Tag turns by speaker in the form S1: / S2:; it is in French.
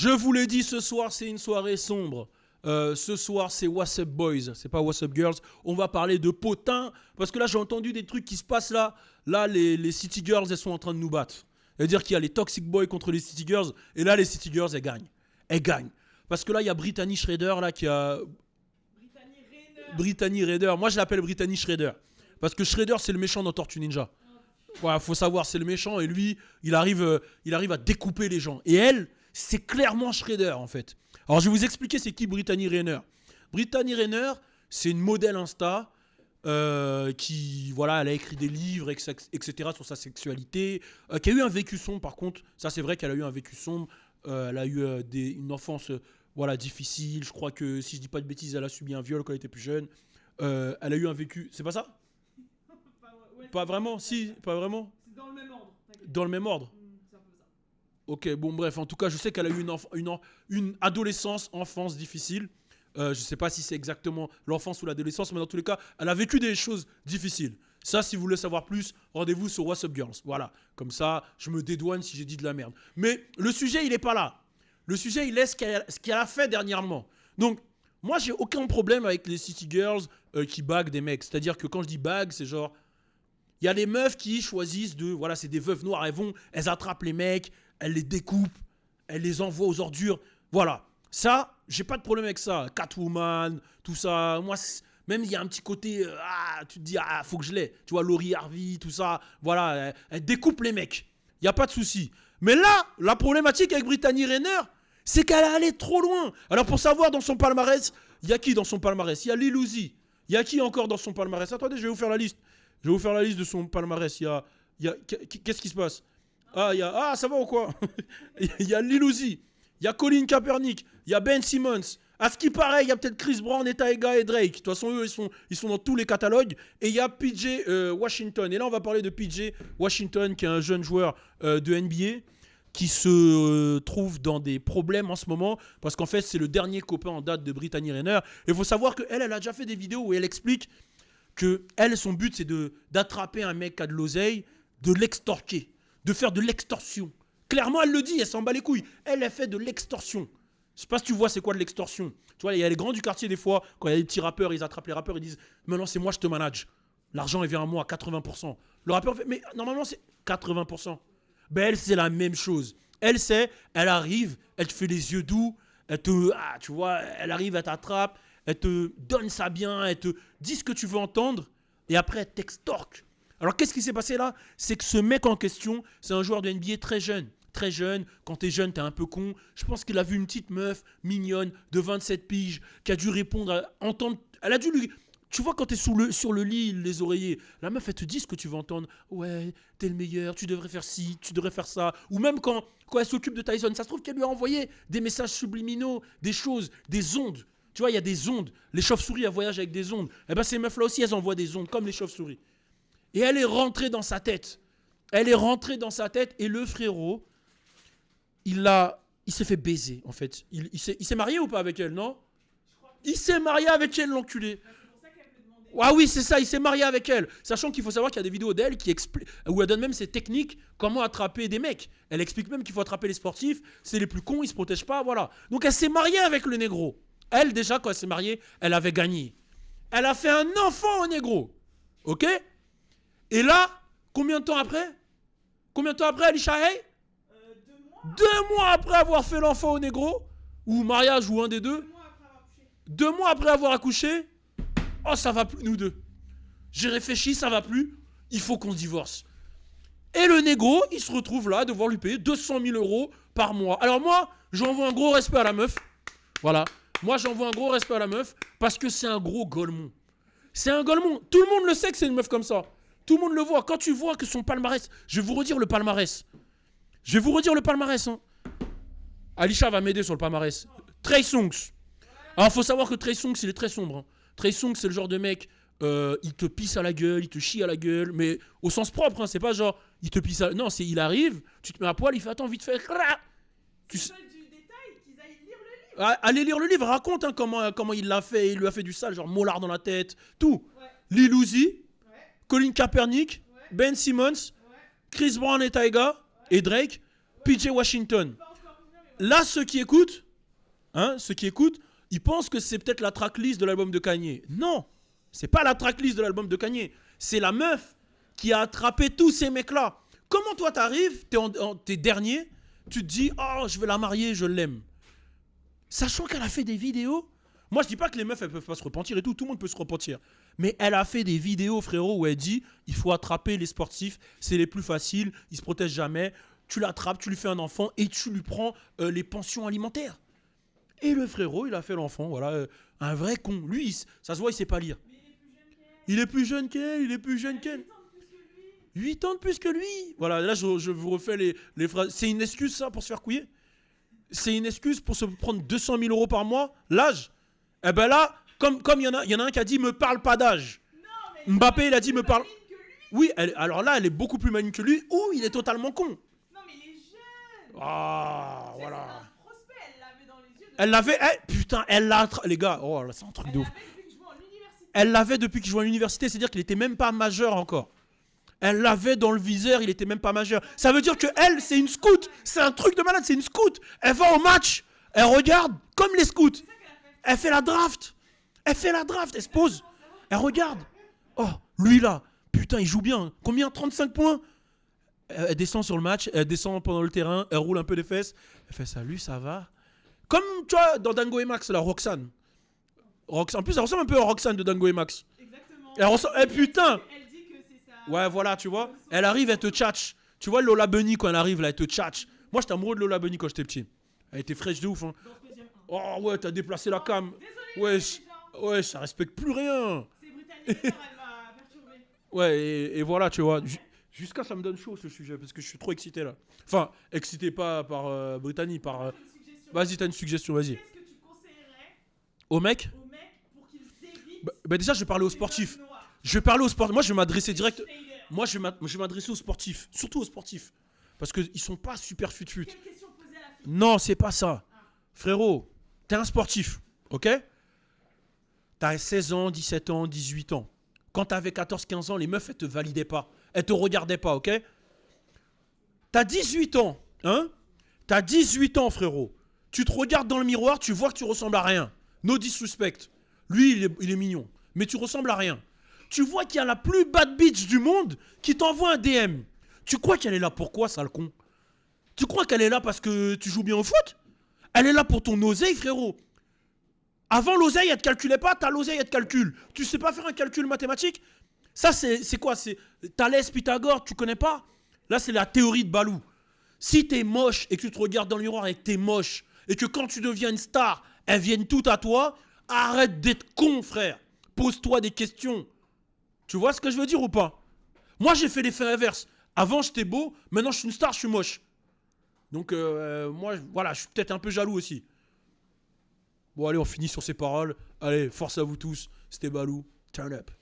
S1: Je vous l'ai dit, ce soir, c'est une soirée sombre. Ce soir, c'est What's Up Boys, c'est pas What's Up Girls. On va parler de potins, parce que là, j'ai entendu des trucs qui se passent là. Là, les City Girls, elles sont en train de nous battre. C'est-à-dire qu'il y a les Toxic Boys contre les City Girls, et là, les City Girls, elles gagnent. Elles gagnent. Parce que là, il y a Brittany Schrader, là, qui a... Brittany Raider. Moi, je l'appelle Brittany Schrader. Parce que Schrader, c'est le méchant dans Tortue Ninja. Voilà, faut savoir, c'est le méchant, et lui, il arrive à découper les gens. Et elle, c'est clairement Schrader, en fait. Alors, je vais vous expliquer c'est qui Brittany Renner. Brittany Renner, c'est une modèle Insta qui, voilà, elle a écrit des livres, etc. sur sa sexualité, qui a eu un vécu sombre, par contre. Ça, c'est vrai qu'elle a eu un vécu sombre. Elle a eu une enfance voilà, difficile. Je crois que, si je dis pas de bêtises, elle a subi un viol quand elle était plus jeune. Elle a eu un vécu... C'est pas ça? Pas vraiment? Si, pas vraiment?
S2: C'est dans le même ordre.
S1: Dans le même ordre?
S2: C'est un peu ça.
S1: Ok, bon bref, en tout cas, je sais qu'elle a eu une adolescence, enfance difficile. Je sais pas si c'est exactement l'enfance ou l'adolescence, mais dans tous les cas, elle a vécu des choses difficiles. Ça, si vous voulez savoir plus, rendez-vous sur What's Up Girls. Voilà, comme ça, je me dédouane si j'ai dit de la merde. Mais le sujet, il est pas là. Le sujet, il est ce qu'elle a fait dernièrement. Donc, moi, j'ai aucun problème avec les City Girls qui baguent des mecs. C'est-à-dire que quand je dis bague, c'est genre... Il y a des meufs qui choisissent de... Voilà, c'est des veuves noires. Elles attrapent les mecs, elles les découpent, elles les envoient aux ordures. Voilà. Ça, j'ai pas de problème avec ça. Catwoman, tout ça. Moi, même il y a un petit côté... tu te dis, faut que je l'ai. Tu vois, Laurie Harvey, tout ça. Voilà, elle découpe les mecs. Il n'y a pas de souci. Mais là, la problématique avec Brittany Renner, c'est qu'elle est allée trop loin. Alors, pour savoir dans son palmarès, il y a qui dans son palmarès? Il y a Lil Uzi. Il y a qui encore dans son palmarès? Attendez, je vais vous faire la liste. Je vais vous faire la liste de son palmarès. Qu'est-ce qui se passe? Ça va ou quoi? Il y a Lil Uzi, il y a Colin Kaepernick, il y a Ben Simmons. À ce qui paraît, il y a peut-être Chris Brown, Tyga et Drake. De toute façon, eux, ils sont dans tous les catalogues. Et il y a PJ Washington. Et là, on va parler de PJ Washington, qui est un jeune joueur de NBA qui se trouve dans des problèmes en ce moment. Parce qu'en fait, c'est le dernier copain en date de Brittany Renner. Et il faut savoir qu'elle a déjà fait des vidéos où elle explique que elle, son but, c'est d'attraper un mec qui a de l'oseille, de l'extorquer, de faire de l'extorsion. Clairement, elle le dit, elle s'en bat les couilles. Elle fait de l'extorsion. Je sais pas si tu vois c'est quoi de l'extorsion. Tu vois, il y a les grands du quartier des fois, quand il y a des petits rappeurs, ils attrapent les rappeurs, ils disent « Maintenant, c'est moi, je te manage. L'argent, il vient à moi à 80%. » Le rappeur fait « Mais normalement, c'est 80%. » Ben, elle, c'est la même chose. Elle sait, elle arrive, elle te fait les yeux doux, elle te... tu vois, elle arrive, elle t'attrape, elle te donne ça bien, elle te dit ce que tu veux entendre, et après, elle t'extorque. Alors, qu'est-ce qui s'est passé là? C'est que ce mec en question, c'est un joueur de NBA très jeune. Très jeune, quand t'es jeune, t'es un peu con. Je pense qu'il a vu une petite meuf mignonne de 27 piges qui a dû répondre, entendre. Elle a dû lui. Tu vois, quand t'es sur le lit, les oreillers, la meuf, elle te dit ce que tu veux entendre. Ouais, t'es le meilleur, tu devrais faire ci, tu devrais faire ça. Ou même quand elle s'occupe de Tyson, ça se trouve qu'elle lui a envoyé des messages subliminaux, des choses, des ondes. Tu vois, il y a des ondes. Les chauves-souris, elles voyagent avec des ondes. Eh bien, ces meufs-là aussi, elles envoient des ondes, comme les chauves-souris. Et elle est rentrée dans sa tête. Elle est rentrée dans sa tête, et le frérot, il s'est fait baiser, en fait. Il s'est marié ou pas avec elle, non? Il s'est marié avec elle, l'enculé. Ah oui, c'est ça, il s'est marié avec elle. Sachant qu'il faut savoir qu'il y a des vidéos d'elle où elle donne même ses techniques, comment attraper des mecs. Elle explique même qu'il faut attraper les sportifs, c'est les plus cons, ils se protègent pas, voilà. Donc elle s'est mariée avec le négro. Elle, déjà, quand elle s'est mariée, elle avait gagné. Elle a fait un enfant au négro. Ok? Et là, combien de temps après, Alisha Hay? 2 mois après avoir fait l'enfant au négro, ou mariage, ou un des deux. 2 mois après avoir accouché. Oh, ça va plus, nous deux. J'ai réfléchi, ça va plus. Il faut qu'on se divorce. Et le négro, il se retrouve là, devoir lui payer 200 000 € par mois. Alors moi, j'envoie un gros respect à la meuf. Voilà. Moi, j'envoie un gros respect à la meuf parce que c'est un gros golemon. C'est un golemon. Tout le monde le sait que c'est une meuf comme ça. Tout le monde le voit. Quand tu vois que son palmarès... Je vais vous redire le palmarès. Hein. Alisha va m'aider sur le palmarès. Trey Songz. Alors, il faut savoir que Trey Songz, il est très sombre. Hein. Trey Songz, c'est le genre de mec, il te pisse à la gueule, il te chie à la gueule, mais au sens propre, hein, c'est pas genre, il te pisse à... Non, c'est il arrive, tu te mets à poil, il fait, attends, vite fait...
S2: Tu sais du détail, qu'ils aillent lire le livre.
S1: Allez lire le livre, raconte hein, comment il l'a fait, il lui a fait du sale, genre mollard dans la tête, tout. Ouais. Lil Uzi, Colin Kaepernick, Ben Simmons, Chris Brown et Tyga, et Drake, PJ Washington. Là, ceux qui écoutent, ils pensent que c'est peut-être la tracklist de l'album de Kanye. Non, c'est pas la tracklist de l'album de Kanye. C'est la meuf qui a attrapé tous ces mecs-là. Comment toi t'arrives, t'es dernier, tu te dis, oh, je vais la marier, je l'aime. Sachant qu'elle a fait des vidéos. Moi, je dis pas que les meufs, elles peuvent pas se repentir et tout le monde peut se repentir. Mais elle a fait des vidéos, frérot, où elle dit, il faut attraper les sportifs, c'est les plus faciles, ils se protègent jamais. Tu l'attrapes, tu lui fais un enfant et tu lui prends les pensions alimentaires. Et le frérot, il a fait l'enfant, voilà, un vrai con. Lui, ça se voit, il sait pas lire.
S2: Mais il est plus jeune qu'elle.
S1: Il est plus jeune qu'elle, il est plus jeune qu'elle.
S2: 8 ans de plus que lui.
S1: 8 ans de plus que lui. Voilà, là, je vous refais les phrases. C'est une excuse, ça, pour se faire couiller. C'est une excuse pour se prendre 200 000 euros par mois, l'âge. Eh ben là, comme il y en a un qui a dit, me parle pas d'âge.
S2: Non, mais
S1: Mbappé, il a dit, me parle.
S2: maligne que lui.
S1: Oui, alors là, elle est beaucoup plus maligne que lui, ou il est totalement con.
S2: Non, mais il est jeune.
S1: Ah,
S2: C'est
S1: voilà.
S2: un prospect, elle l'avait dans les yeux.
S1: Elle l'avait, putain, elle l'a, les gars, oh là, c'est un truc
S2: Elle
S1: de ouf.
S2: l'avait depuis que je vais en université.
S1: Elle l'avait depuis qu'il jouait à l'université, c'est-à-dire qu'il était même pas majeur encore. Elle l'avait dans le viseur, il était même pas majeur. Ça veut dire que elle, c'est une scout. C'est un truc de malade, c'est une scout. Elle va au match, elle regarde comme les scouts.
S2: C'est ça qu'elle a fait.
S1: Elle fait la draft. Elle fait la draft, elle se pose. Elle regarde. Oh, lui là, putain, il joue bien. Combien? 35 points. Elle descend sur le match, elle descend pendant le terrain, elle roule un peu les fesses. Elle fait salut, ça va? Comme, tu vois, dans Dango et Max, la Roxane. En plus, elle ressemble un peu à Roxane de Dango et Max.
S2: Exactement.
S1: Elle ressemble... Eh putain!
S2: Elle dit que c'est ça.
S1: Ouais, voilà, tu vois. Elle arrive, elle te tchatche. Tu vois Lola Bunny quand elle arrive, là, elle te tchatche. Moi, j'étais amoureux de Lola Bunny quand j'étais petit. Elle était fraîche de ouf, hein.
S2: Dans Space Jam 1.
S1: Oh ouais, t'as déplacé la cam.
S2: Désolé.
S1: Wesh. Ouais, ça respecte plus rien.
S2: C'est Britannique, elle m'a perturbé.
S1: Ouais, et voilà, tu vois. Jusqu'à ça me donne chaud ce sujet, parce que je suis trop excité là. Enfin, excité pas par Brittany, par.
S2: Une suggestion.
S1: Vas-y, t'as une suggestion, vas-y.
S2: Qu'est-ce que tu conseillerais
S1: Au mec
S2: aux mecs pour qu'ils évitent
S1: bah déjà, je vais parler aux
S2: les
S1: sportifs.
S2: hommes noirs?
S1: Je vais parler aux sportifs. Moi, je vais m'adresser direct.
S2: Schneider.
S1: Moi, je vais m'adresser aux sportifs. Surtout aux sportifs. Parce qu'ils sont pas super fut-fut.
S2: Quelle question poser à la fille?
S1: Non, c'est pas ça. Frérot, t'es un sportif, ok? T'as 16 ans, 17 ans, 18 ans. Quand t'avais 14-15 ans, les meufs, elles te validaient pas. Elles te regardaient pas, ok? T'as 18 ans, hein? T'as 18 ans, frérot. Tu te regardes dans le miroir, tu vois que tu ressembles à rien. No disrespect. Lui, il est mignon. Mais tu ressembles à rien. Tu vois qu'il y a la plus bad bitch du monde qui t'envoie un DM. Tu crois qu'elle est là pour quoi, sale con? Tu crois qu'elle est là parce que tu joues bien au foot? Elle est là pour ton oseille, frérot. Avant l'oseille, elle te calculait pas, t'as l'oseille, elle te calcule. Tu sais pas faire un calcul mathématique? Ça, c'est quoi? C'est Thalès, Pythagore, tu connais pas? Là, c'est la théorie de Balou. Si t'es moche et que tu te regardes dans le miroir et que t'es moche, et que quand tu deviens une star, elles viennent toutes à toi, arrête d'être con, frère. Pose-toi des questions. Tu vois ce que je veux dire ou pas? Moi, j'ai fait l'effet inverse. Avant, j'étais beau, maintenant, je suis une star, je suis moche. Donc, moi, voilà, je suis peut-être un peu jaloux aussi. Bon, allez, on finit sur ces paroles. Allez, force à vous tous. C'était Balou. Turn up.